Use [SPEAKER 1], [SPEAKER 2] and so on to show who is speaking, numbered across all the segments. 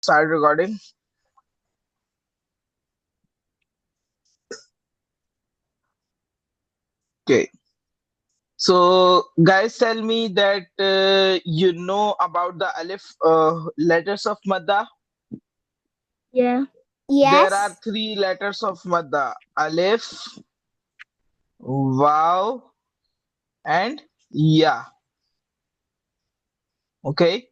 [SPEAKER 1] Start recording. Okay. So, guys, tell me that you know about the Alif letters of Madda.
[SPEAKER 2] Yeah.
[SPEAKER 1] There are
[SPEAKER 3] Yes.
[SPEAKER 1] three letters of Madda: Alif, Waw, and Ya. Okay.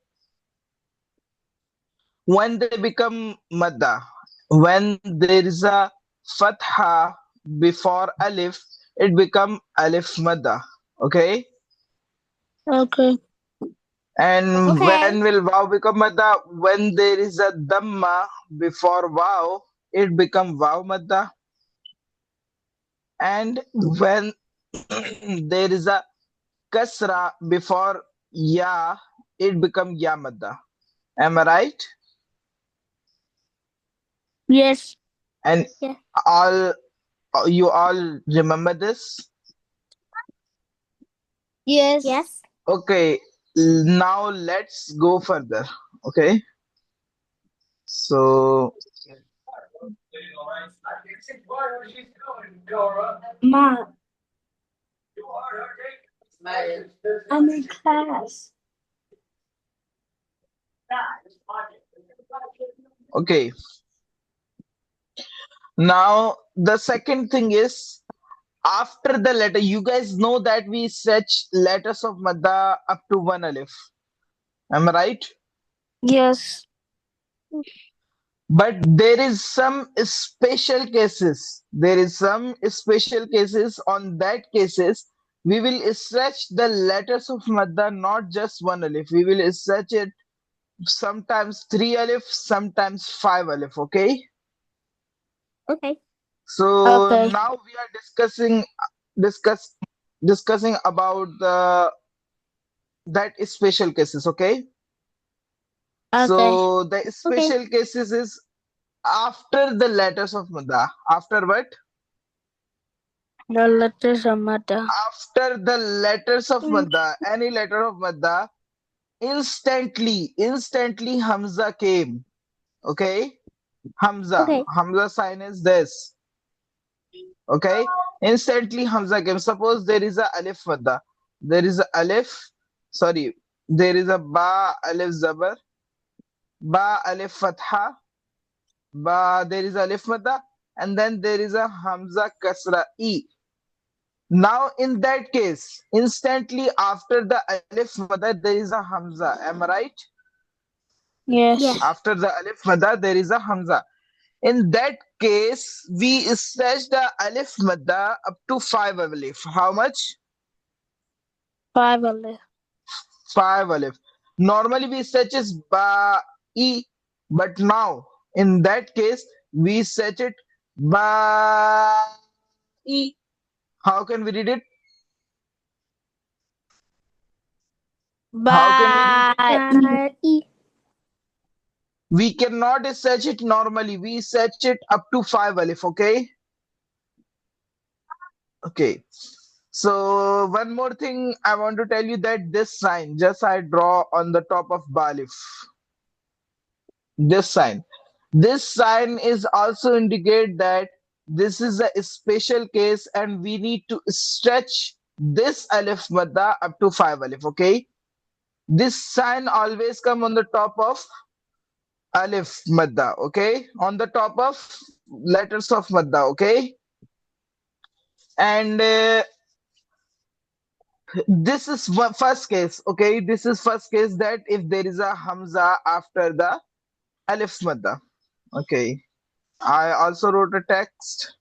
[SPEAKER 1] When they become Madda, when there is a Fatha before Alif, it become Alif Madda. Okay.
[SPEAKER 2] Okay.
[SPEAKER 1] And when
[SPEAKER 3] Okay.
[SPEAKER 1] will Wow become Madda? When there is a Dhamma before Wow, it become Wow Madda. And when there is a Kasra before Ya, it become Ya Madda. Am I right?
[SPEAKER 2] Yes.
[SPEAKER 1] And
[SPEAKER 3] Yeah.
[SPEAKER 1] all you all remember this?
[SPEAKER 2] Yes.
[SPEAKER 3] Yes.
[SPEAKER 1] Okay, now let's go further. Okay, so
[SPEAKER 2] Ma, I'm in class.
[SPEAKER 1] okay, now the second thing is after the letter, you guys know that we stretch letters of Madda up to one alif. Am I right?
[SPEAKER 2] Yes.
[SPEAKER 1] But there is some special cases. There is some special cases. On that cases, we will stretch the letters of Madda not just one alif. We will stretch it sometimes three alif, sometimes five alif. Okay.
[SPEAKER 3] Okay.
[SPEAKER 1] So
[SPEAKER 2] Okay.
[SPEAKER 1] now we are discuss discussing about the that special cases. Okay.
[SPEAKER 2] Okay.
[SPEAKER 1] So the
[SPEAKER 3] Okay.
[SPEAKER 1] special cases is after the letters of Madda. After what?
[SPEAKER 2] The letters are matter.
[SPEAKER 1] After the letters of
[SPEAKER 3] Mm,
[SPEAKER 1] Madda, any letter of Madda, instantly Hamza came. Okay? Hamza.
[SPEAKER 3] okay.
[SPEAKER 1] Hamza sign is this. Okay? Instantly Hamza came. Suppose there is a Alif Madda. There is a Alif. Sorry. There is a Ba Alif Zabar. Ba Alif Fatha. Ba, there is Alif Madda. And then there is a Hamza Kasra E. Now, in that case, instantly after the Alif Madad, there is a Hamza. Am I right?
[SPEAKER 3] Yeah.
[SPEAKER 2] Yes.
[SPEAKER 1] After the Alif Madad, there is a Hamza. In that case, we stretch the Alif Madda up to five Alif. How much?
[SPEAKER 2] Five alif.
[SPEAKER 1] Five Alif. Normally, we stretch is Ba E, but now, in that case, we stretch it Ba E. How can we read it? How can we read it?
[SPEAKER 2] Bye.
[SPEAKER 3] E.
[SPEAKER 1] We cannot stretch it normally. We stretch it up to five alif. Okay. Okay. So one more thing I want to tell you that this sign, just I draw on the top of balif. This sign. This sign is also indicate that this is a special case and we need to stretch this alif madda up to five alif. Okay. This sign always come on the top of alif madda. Okay. On the top of letters of madda. Okay. And this is first case. Okay, this is first case that if there is a hamza after the alif madda. Okay, I also wrote a text.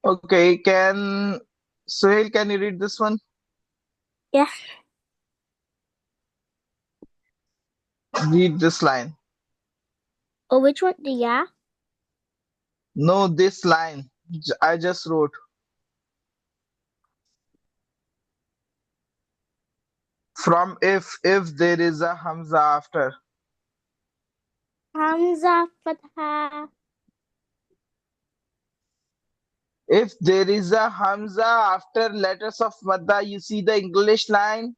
[SPEAKER 1] Okay, can Suhail, can you read this one?
[SPEAKER 3] Yeah.
[SPEAKER 1] Read this line.
[SPEAKER 3] Oh, which one? The yeah?
[SPEAKER 1] No, this line. I just wrote. From if there is a Hamza after.
[SPEAKER 3] Hamza Fatha.
[SPEAKER 1] If there is a Hamza after letters of Madda, you see the English line?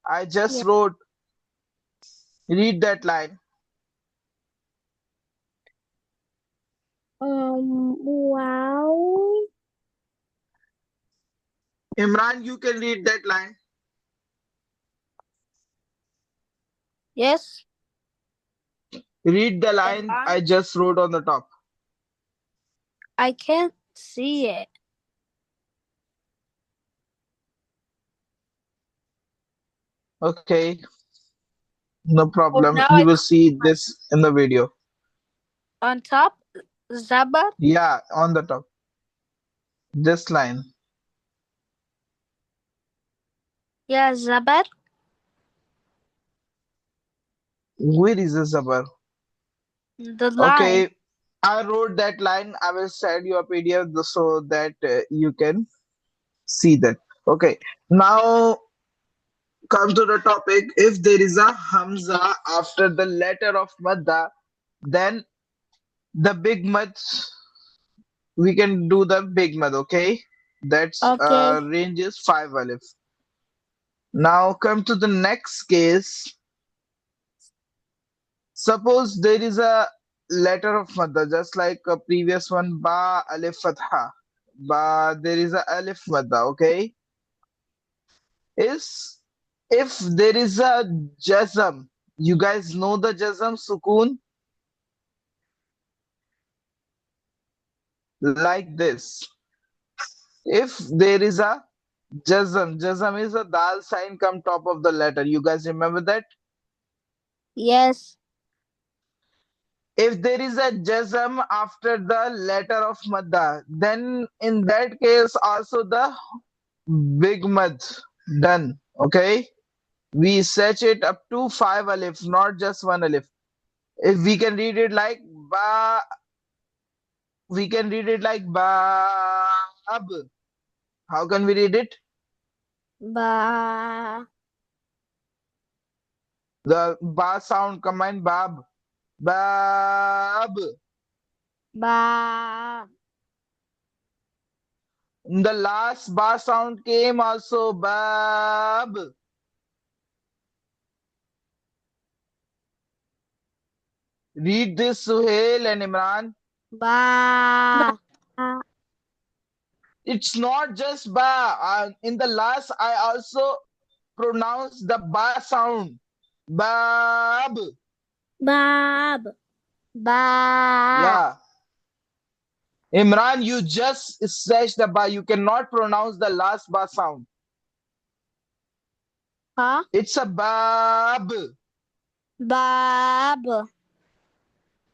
[SPEAKER 1] I just
[SPEAKER 3] Yeah.
[SPEAKER 1] wrote. Read that line.
[SPEAKER 3] Wow.
[SPEAKER 1] Imran, you can read that line.
[SPEAKER 2] Yes.
[SPEAKER 1] Read the line
[SPEAKER 2] Imran.
[SPEAKER 1] I just wrote on the top.
[SPEAKER 2] I can't see it.
[SPEAKER 1] Okay, no
[SPEAKER 2] Oh,
[SPEAKER 1] problem.
[SPEAKER 2] now
[SPEAKER 1] You
[SPEAKER 2] I
[SPEAKER 1] will
[SPEAKER 2] got
[SPEAKER 1] see this in the video.
[SPEAKER 2] on top. Zabar.
[SPEAKER 1] Yeah, on the top. This line.
[SPEAKER 2] Yeah, Zabar.
[SPEAKER 1] Where is the Zabar?
[SPEAKER 2] The line.
[SPEAKER 1] Okay, I wrote that line. I will send you a PDF so that you can see that. Okay, now come to the topic. If there is a Hamza after the letter of Madda, then the big mud, we can do the big mud, okay? That's
[SPEAKER 3] Okay.
[SPEAKER 1] range is 5 alif. Now come to the next case. Suppose there is a letter of Madda, just like a previous one, Ba Alif Fatha. Ba, there is a Alif Madda, okay? Is if there is a Jazm, you guys know the Jazm, Sukun, like this. If there is a Jazm is a Dal sign come top of the letter. You guys remember that?
[SPEAKER 2] Yes.
[SPEAKER 1] If there is a Jazm after the letter of Madda, then in that case also the big mud done. Okay, we search it up to 5 alif, not just 1 alif. If we can read it like ba, we can read it like bab. How can we read it?
[SPEAKER 2] Ba.
[SPEAKER 1] The ba sound combine bab, bab.
[SPEAKER 2] Ba.
[SPEAKER 1] The last ba sound came also bab. Read this, Suhail and Imran.
[SPEAKER 2] Ba.
[SPEAKER 3] Ba.
[SPEAKER 1] It's not just ba. In the last, I also pronounce the ba sound. Bab.
[SPEAKER 3] Bab.
[SPEAKER 2] Ba.
[SPEAKER 1] Yeah. Imran, you just stretch the ba. You cannot pronounce the last ba sound.
[SPEAKER 2] Huh?
[SPEAKER 1] It's a bab.
[SPEAKER 2] Bab.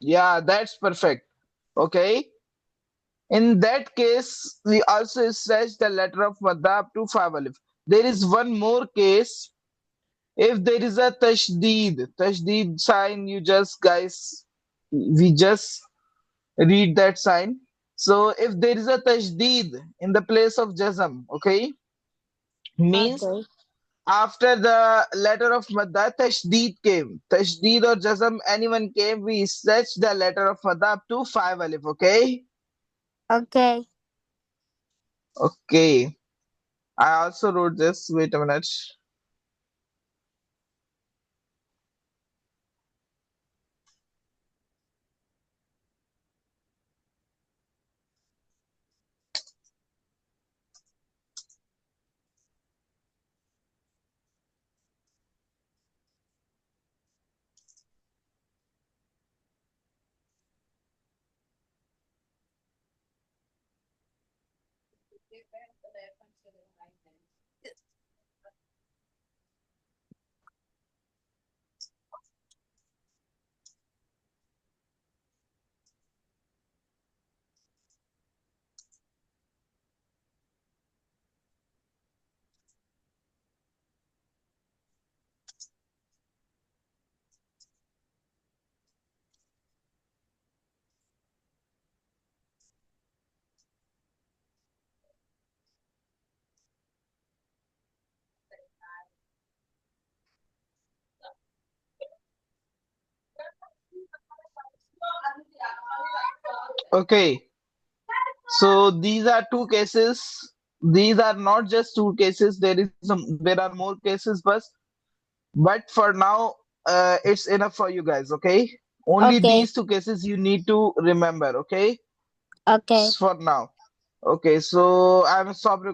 [SPEAKER 1] Yeah, that's perfect. Okay. In that case, we also stretch the letter of madhab to five alif. There is one more case. If there is a tashdid sign, you just guys, we just read that sign. So if there is a tashdid in the place of jazm, okay, means
[SPEAKER 2] Okay.
[SPEAKER 1] after the letter of madda, tashdid came. Tashdid or jazm, anyone came, we stretch the letter of madda up to 5 alif, okay?
[SPEAKER 2] Okay.
[SPEAKER 1] Okay. I also wrote this. Wait a minute. Okay, so these are two cases. These are not just two cases. There are more cases, but for now, it's enough for you guys. Okay, only
[SPEAKER 2] Okay.
[SPEAKER 1] these two cases you need to remember. Okay,
[SPEAKER 2] Okay.
[SPEAKER 1] for now. Okay, so I'm stop recording.